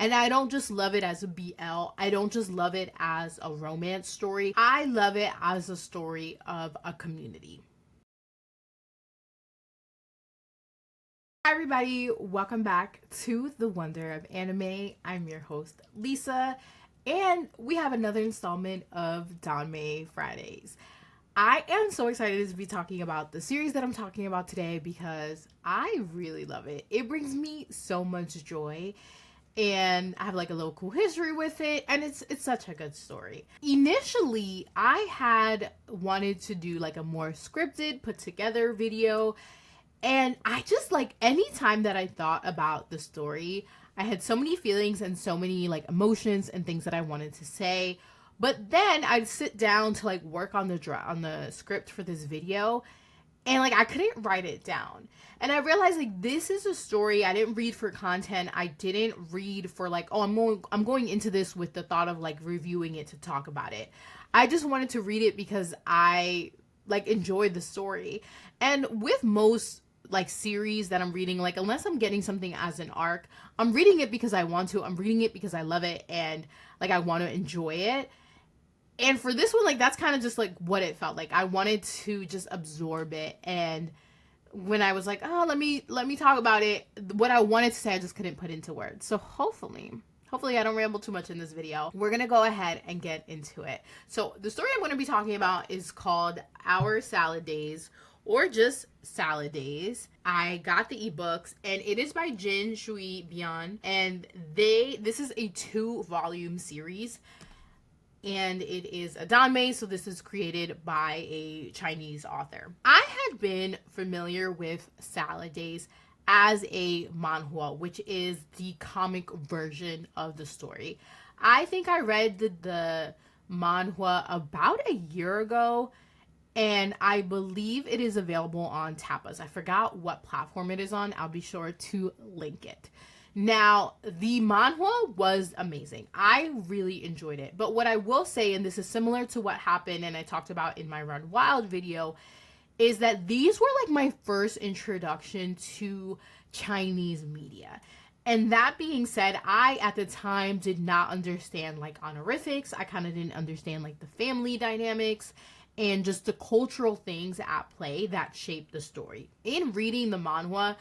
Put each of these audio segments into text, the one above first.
And I don't just love it as a BL. I don't just love it as a romance story. I love it as a story of a community. Hi everybody, welcome back to The Wonder of Anime. I'm your host, Lisa, and we have another installment of Danmei Fridays. I am so excited to be talking about the series that I'm talking about today because I really love it. It brings me so much joy, and I have like a little cool history with it, and it's such a good story. Initially, I had wanted to do like a more scripted, put together video, and I just like anytime that I thought about the story, I had so many feelings and so many like emotions and things that I wanted to say. But then I'd sit down to like work on the script for this video, and like I couldn't write it down. And I realized like this is a story I didn't read for content. I didn't read for like, oh, I'm going into this with the thought of like reviewing it to talk about it. I just wanted to read it because I like enjoyed the story. And with most like series that I'm reading, like unless I'm getting something as an arc, I'm reading it because I want to. I'm reading it because I love it and like I want to enjoy it. And for this one, like that's kind of just like what it felt like. I wanted to just absorb it, and when I was like, oh, let me talk about it, what I wanted to say I just couldn't put into words. So hopefully I don't ramble too much in this video. We're gonna go ahead and get into it. So the story I'm gonna be talking about is called Our Salad Days, or just Salad Days. I got the ebooks, and it is by Jin Shui Bian, and this is a 2-volume series, and it is a danmei, so this is created by a Chinese author. I had been familiar with Salad Days as a manhua, which is the comic version of the story. I think I read the manhua about a year ago, and I believe it is available on Tapas. I forgot what platform it is on. I'll be sure to link it. Now, the manhwa was amazing. I really enjoyed it. But what I will say, and this is similar to what happened and I talked about in my Run Wild video, is that these were like my first introduction to Chinese media. And that being said, I at the time did not understand like honorifics. I kind of didn't understand like the family dynamics and just the cultural things at play that shaped the story. In reading the manhwa,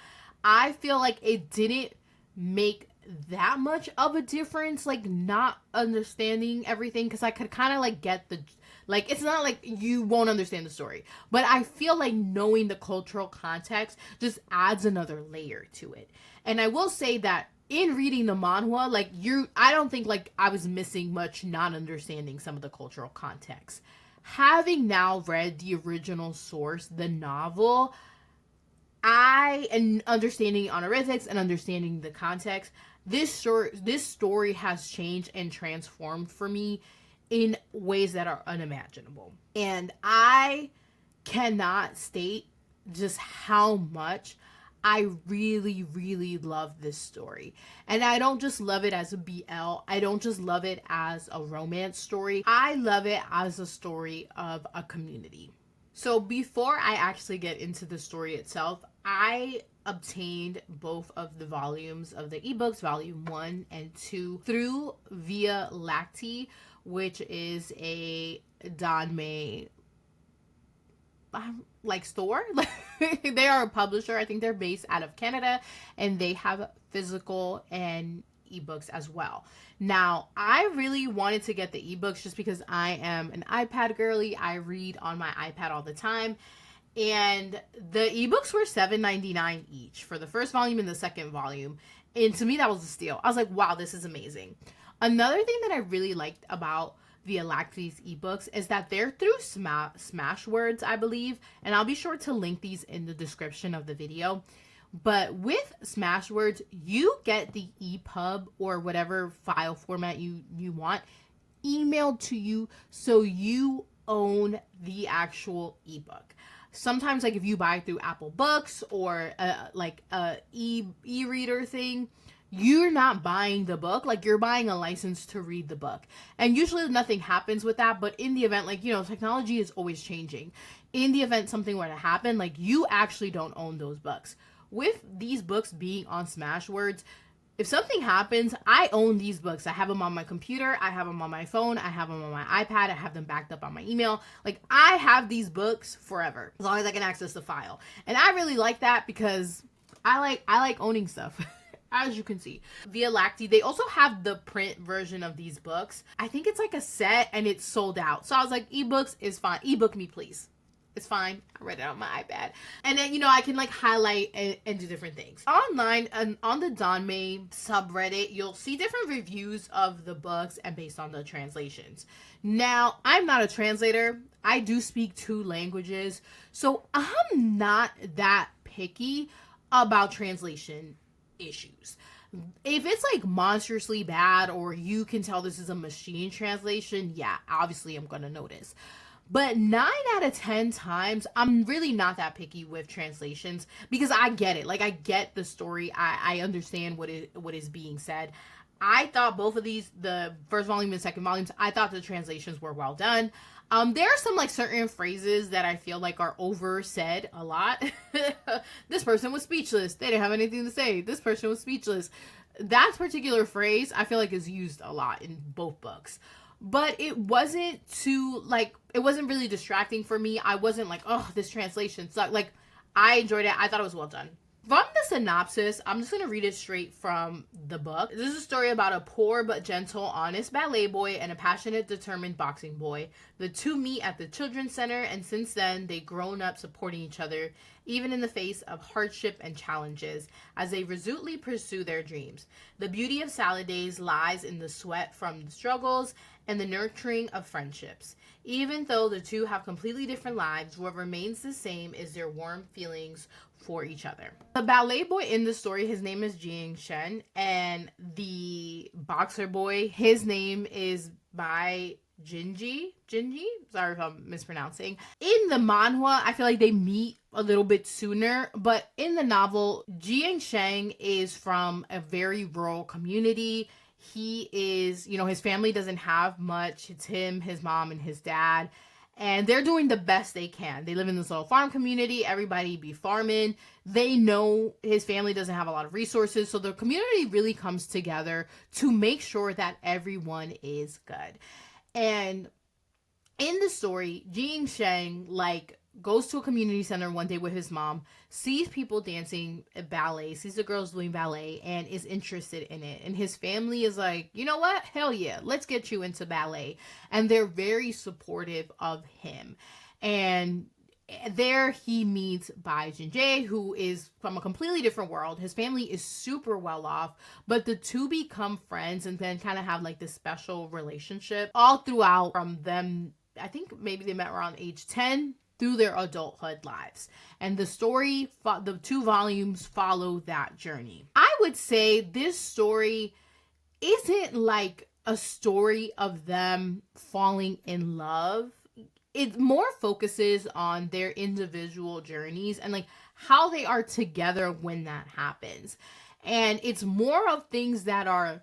I feel like it didn't make that much of a difference, like not understanding everything, because I could kind of like get the, like it's not like you won't understand the story, but I feel like knowing the cultural context just adds another layer to it. And I will say that in reading the manhwa, like I don't think like I was missing much not understanding some of the cultural context. Having now read the original source, the novel, and understanding honorifics and understanding the context, this story has changed and transformed for me in ways that are unimaginable. And I cannot state just how much I really, really love this story. And I don't just love it as a BL. I don't just love it as a romance story. I love it as a story of a community. So before I actually get into the story itself, I obtained both of the volumes of the ebooks, volume 1 and 2, through Via Lacti, which is a danmei like store. They are a publisher. I think they're based out of Canada, and they have physical and ebooks as well. Now, I really wanted to get the ebooks just because I am an iPad girly. I read on my iPad all the time. And the ebooks were $7.99 each for the first volume and the second volume. And to me, that was a steal. I was like, wow, this is amazing. Another thing that I really liked about Via Lacti's ebooks is that they're through Smashwords, I believe. And I'll be sure to link these in the description of the video. But with Smashwords, you get the EPUB or whatever file format you want emailed to you, so you own the actual ebook. Sometimes, like if you buy through Apple Books or like a e-reader thing, you're not buying the book, like you're buying a license to read the book. And usually nothing happens with that, but in the event, like, you know, technology is always changing. In the event something were to happen, like you actually don't own those books. With these books being on Smashwords, If something happens, I own these books. I have them on my computer, I have them on my phone, I have them on my iPad, I have them backed up on my email. Like, I have these books forever, as long as I can access the file. And I really like that because I like owning stuff. As you can see, Via Lacti, they also have the print version of these books. I think it's like a set and it's sold out. So I was like, ebooks is fine. Ebook me, please. It's fine. I read it on my iPad. And then, you know, I can like highlight and do different things. Online and on the Danmei subreddit, you'll see different reviews of the books and based on the translations. Now, I'm not a translator. I do speak 2 languages. So I'm not that picky about translation issues. If it's like monstrously bad or you can tell this is a machine translation, yeah, obviously I'm gonna notice. But 9 out of 10 times, I'm really not that picky with translations because I get it. Like, I get the story. I understand what is being said. I thought both of these, the first volume and second volumes, I thought the translations were well done. There are some like certain phrases that I feel like are over said a lot. This person was speechless. They didn't have anything to say. This person was speechless. That particular phrase I feel like is used a lot in both books. But it wasn't too, like, it wasn't really distracting for me. I wasn't like, oh, this translation sucked. Like, I enjoyed it. I thought it was well done. From the synopsis, I'm just going to read it straight from the book. This is a story about a poor but gentle, honest ballet boy and a passionate, determined boxing boy. The two meet at the children's center, and since then, they've grown up supporting each other, even in the face of hardship and challenges, as they resolutely pursue their dreams. The beauty of salad days lies in the sweat from the struggles and the nurturing of friendships. Even though the two have completely different lives, what remains the same is their warm feelings for each other. The ballet boy in the story, his name is Jin Shui, and the boxer boy, his name is by Jinji. Sorry if I'm mispronouncing. In the manhua, I feel like they meet a little bit sooner, but in the novel, Jin Shui is from a very rural community. He is, you know, his family doesn't have much. It's him, his mom, and his dad. And they're doing the best they can. They live in this little farm community. Everybody be farming. They know his family doesn't have a lot of resources. So the community really comes together to make sure that everyone is good. And in the story, Jin Shui, like, goes to a community center one day with his mom, sees people dancing ballet, sees the girls doing ballet, and is interested in it. And his family is like, you know what? Hell yeah, let's get you into ballet. And they're very supportive of him. And there he meets Bai Jinjae, who is from a completely different world. His family is super well off, but the two become friends and then kind of have like this special relationship all throughout from them. I think maybe they met around age 10 through their adulthood lives. And the story, the 2 volumes follow that journey. I would say this story isn't like a story of them falling in love. It more focuses on their individual journeys and like how they are together when that happens. And it's more of things that are,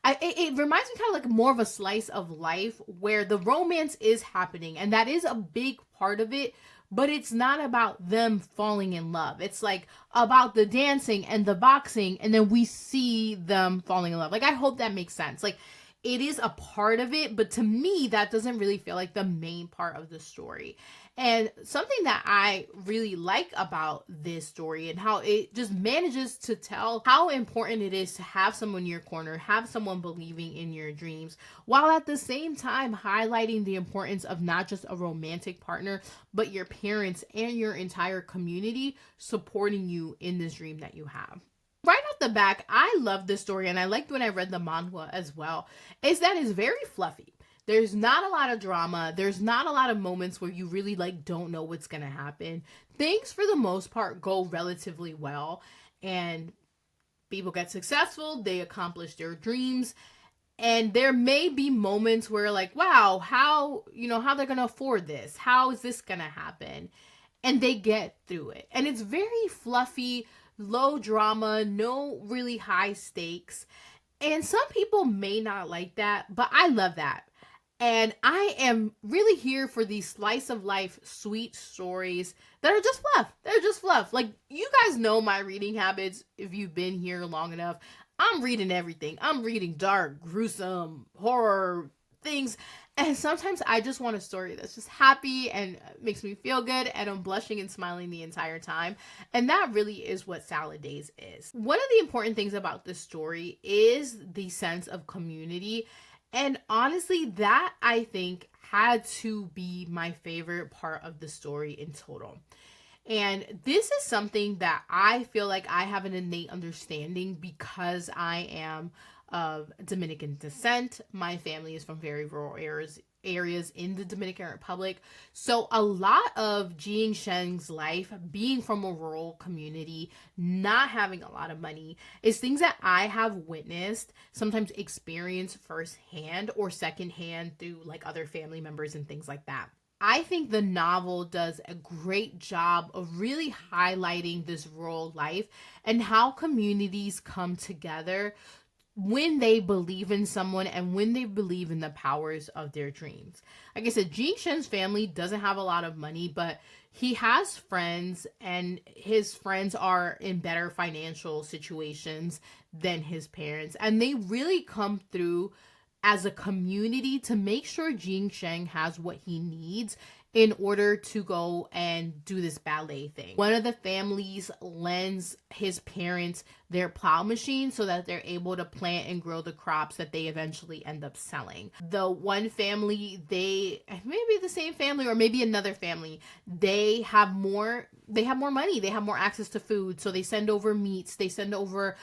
it reminds me kind of like more of a slice of life where the romance is happening, and that is a big part of it, but it's not about them falling in love. It's like about the dancing and the boxing, and then we see them falling in love. Like, I hope that makes sense. Like, it is a part of it, but to me, that doesn't really feel like the main part of the story. And something that I really like about this story and how it just manages to tell how important it is to have someone in your corner, have someone believing in your dreams, while at the same time highlighting the importance of not just a romantic partner, but your parents and your entire community supporting you in this dream that you have. Right off the back, I love this story, and I liked when I read the manhwa as well, is that it's very fluffy. There's not a lot of drama. There's not a lot of moments where you really like don't know what's going to happen. Things for the most part go relatively well, and people get successful. They accomplish their dreams. And there may be moments where like, wow, how they're going to afford this? How is this going to happen? And they get through it. And it's very fluffy, low drama, no really high stakes. And some people may not like that, but I love that. And I am really here for these slice of life sweet stories that are just fluff. They're just fluff. Like, you guys know my reading habits if you've been here long enough. I'm reading everything. I'm reading dark, gruesome, horror things. And sometimes I just want a story that's just happy and makes me feel good, and I'm blushing and smiling the entire time. And that really is what Salad Days is. One of the important things about this story is the sense of community. And honestly, that I think had to be my favorite part of the story in total. And this is something that I feel like I have an innate understanding because I am of Dominican descent. My family is from very rural areas in the Dominican Republic. So a lot of Jin Sheng's life, being from a rural community, not having a lot of money, is things that I have witnessed, sometimes experienced firsthand or secondhand through like other family members and things like that. I think the novel does a great job of really highlighting this rural life and how communities come together when they believe in someone and when they believe in the powers of their dreams. Like I said, Jin Shen's family doesn't have a lot of money, but he has friends, and his friends are in better financial situations than his parents. And they really come through as a community to make sure Jin Sheng has what he needs in order to go and do this ballet thing. One of the families lends his parents their plow machine so that they're able to plant and grow the crops that they eventually end up selling. The one family, they maybe the same family or maybe another family, they have more money, they have more access to food, so they send over meats, they send over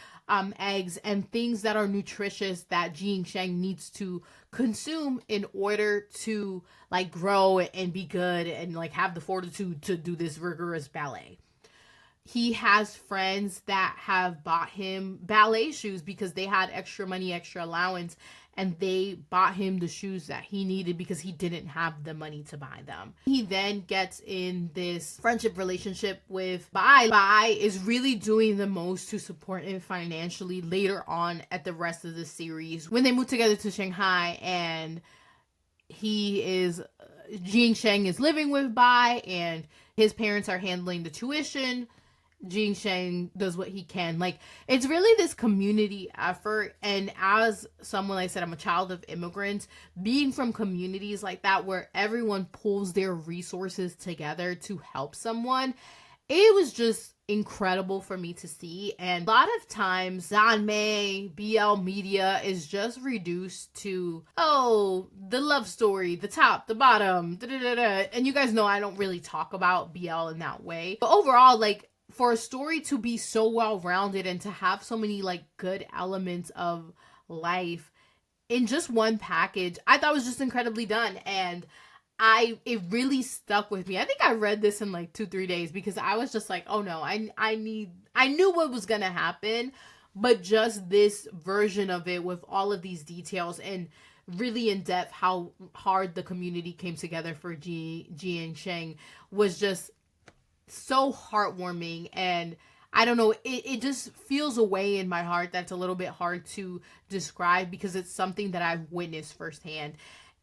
eggs and things that are nutritious that Jin Sheng needs to consume in order to like grow and be good and like have the fortitude to do this rigorous ballet. He has friends that have bought him ballet shoes because they had extra money, extra allowance, and they bought him the shoes that he needed because he didn't have the money to buy them. He then gets in this friendship relationship with Bai. Bai is really doing the most to support him financially later on at the rest of the series when they move together to Shanghai, and Jin Sheng is living with Bai and his parents are handling the tuition. Jin Sheng does what he can. Like, it's really this community effort. And as someone, like I said, I'm a child of immigrants, being from communities like that where everyone pulls their resources together to help someone, it was just incredible for me to see. And a lot of times Danmei BL media is just reduced to, oh, the love story, the top, the bottom, and you guys know I don't really talk about BL in that way. But overall, like, for a story to be so well-rounded and to have so many like good elements of life in just one package, I thought was just incredibly done. And it really stuck with me. I think I read this in like 2-3 days because I was just like, oh no, I knew what was gonna happen, but just this version of it with all of these details and really in depth how hard the community came together for Jin Sheng was just so heartwarming. And I don't know, it just feels a way in my heart that's a little bit hard to describe because it's something that I've witnessed firsthand.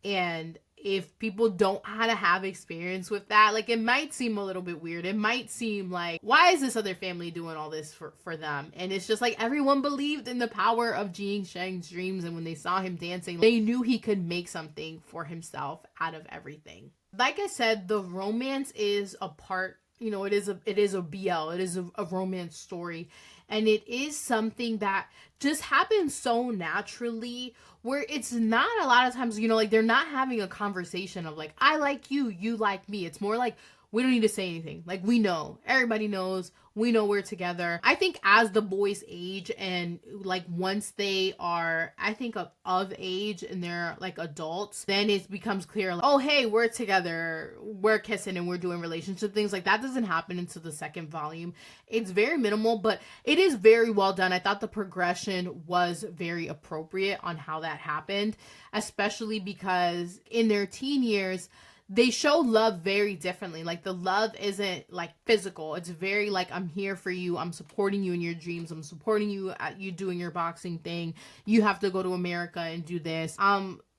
And if people don't have experience with that, like, it might seem a little bit weird. It might seem like, why is this other family doing all this for them? And it's just like everyone believed in the power of Jin Sheng's dreams, and when they saw him dancing, they knew he could make something for himself out of everything. Like I said, the romance is a part, you know, it is a BL, it is a romance story, and it is something that just happens so naturally where it's not a lot of times, you know, like they're not having a conversation of like, I like you, you like me. It's more like, we don't need to say anything. Like, we know, everybody knows, we know we're together. I think as the boys age and like once they are, I think of age and they're like adults, then it becomes clear, like, oh, hey, we're together, we're kissing and we're doing relationship things. Like, that doesn't happen until the second volume. It's very minimal, but it is very well done. I thought the progression was very appropriate on how that happened, especially because in their teen years, they show love very differently. Like, the love isn't like physical. It's very like, I'm here for you. I'm supporting you in your dreams. I'm supporting you at you doing your boxing thing. You have to go to America and do this.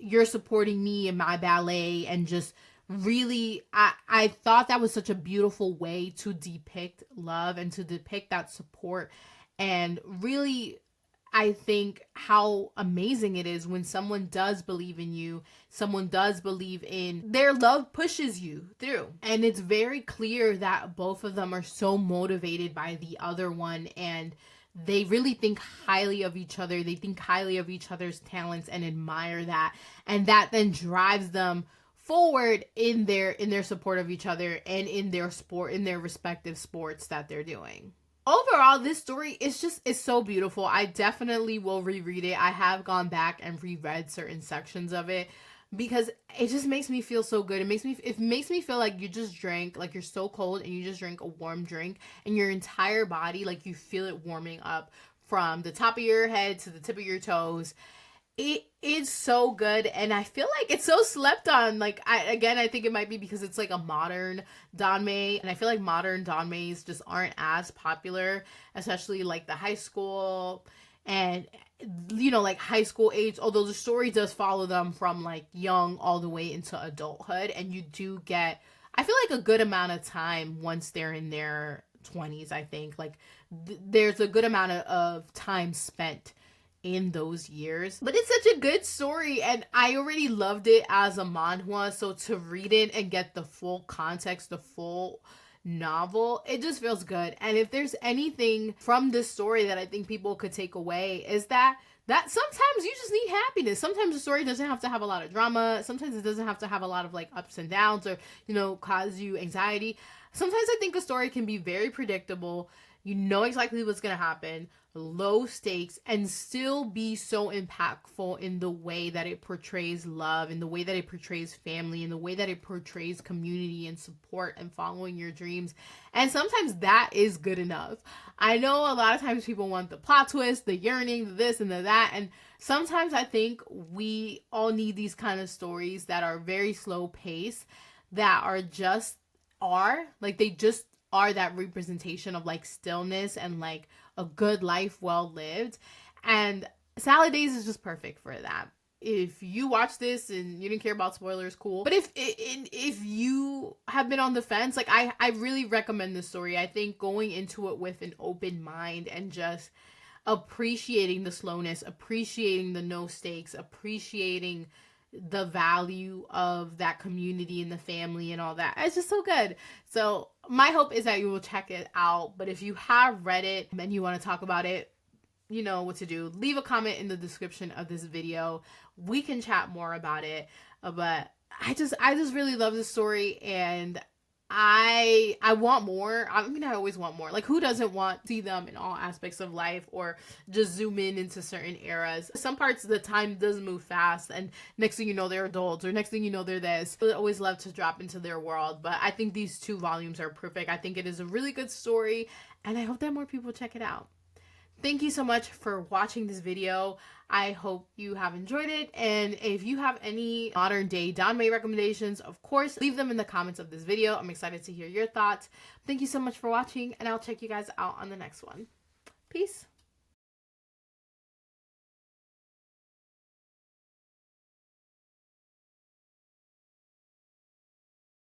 You're supporting me in my ballet. And just really, I thought that was such a beautiful way to depict love and to depict that support. And really, I think how amazing it is when someone does believe in you, someone does believe in their love pushes you through. And it's very clear that both of them are so motivated by the other one, and they really think highly of each other. They think highly of each other's talents and admire that. And that then drives them forward in their support of each other and in their respective sports that they're doing. Overall, this story is so beautiful. I definitely will reread it. I have gone back and reread certain sections of it because it just makes me feel so good. It makes me feel like you just drank, like you're so cold and you just drank a warm drink, and your entire body, like you feel it warming up from the top of your head to the tip of your toes. It is so good, and I feel like it's so slept on. Like, I think it might be because it's like a modern Danmei, and I feel like modern Danmeis just aren't as popular, especially like the high school and, you know, like high school age, although the story does follow them from like young all the way into adulthood, and you do get, I feel like, a good amount of time once they're in their 20s. I think like there's a good amount of time spent in those years. But it's such a good story, and I already loved it as a manhwa, so to read it and get the full context, the full novel, it just feels good. And if there's anything from this story that I think people could take away, is that sometimes you just need happiness. Sometimes the story doesn't have to have a lot of drama. Sometimes it doesn't have to have a lot of like ups and downs or, you know, cause you anxiety. Sometimes I think a story can be very predictable. You know exactly what's going to happen, low stakes, and still be so impactful in the way that it portrays love, in the way that it portrays family, in the way that it portrays community and support and following your dreams. And sometimes that is good enough. I know a lot of times people want the plot twist, the yearning, the this and the that. And sometimes I think we all need these kind of stories that are very slow pace, that are like they just are that representation of like stillness and like a good life well lived. And Salad Days is just perfect for that. If you watch this and you didn't care about spoilers, cool. But if you have been on the fence, like I really recommend this story. I think going into it with an open mind and just appreciating the slowness, appreciating the no stakes, appreciating the value of that community and the family and all that. It's just so good. So my hope is that you will check it out. But if you have read it and you want to talk about it, you know what to do. Leave a comment in the description of this video. We can chat more about it. But I just really love this story, and I want more. I mean, I always want more. Like, who doesn't want to see them in all aspects of life, or just zoom in into certain eras? Some parts of the time does move fast, and next thing you know, they're adults, or next thing you know, they're this. I always love to drop into their world, but I think these 2 volumes are perfect. I think it is a really good story, and I hope that more people check it out. Thank you so much for watching this video. I hope you have enjoyed it. And if you have any modern day Danmei recommendations, of course, leave them in the comments of this video. I'm excited to hear your thoughts. Thank you so much for watching, and I'll check you guys out on the next one. Peace.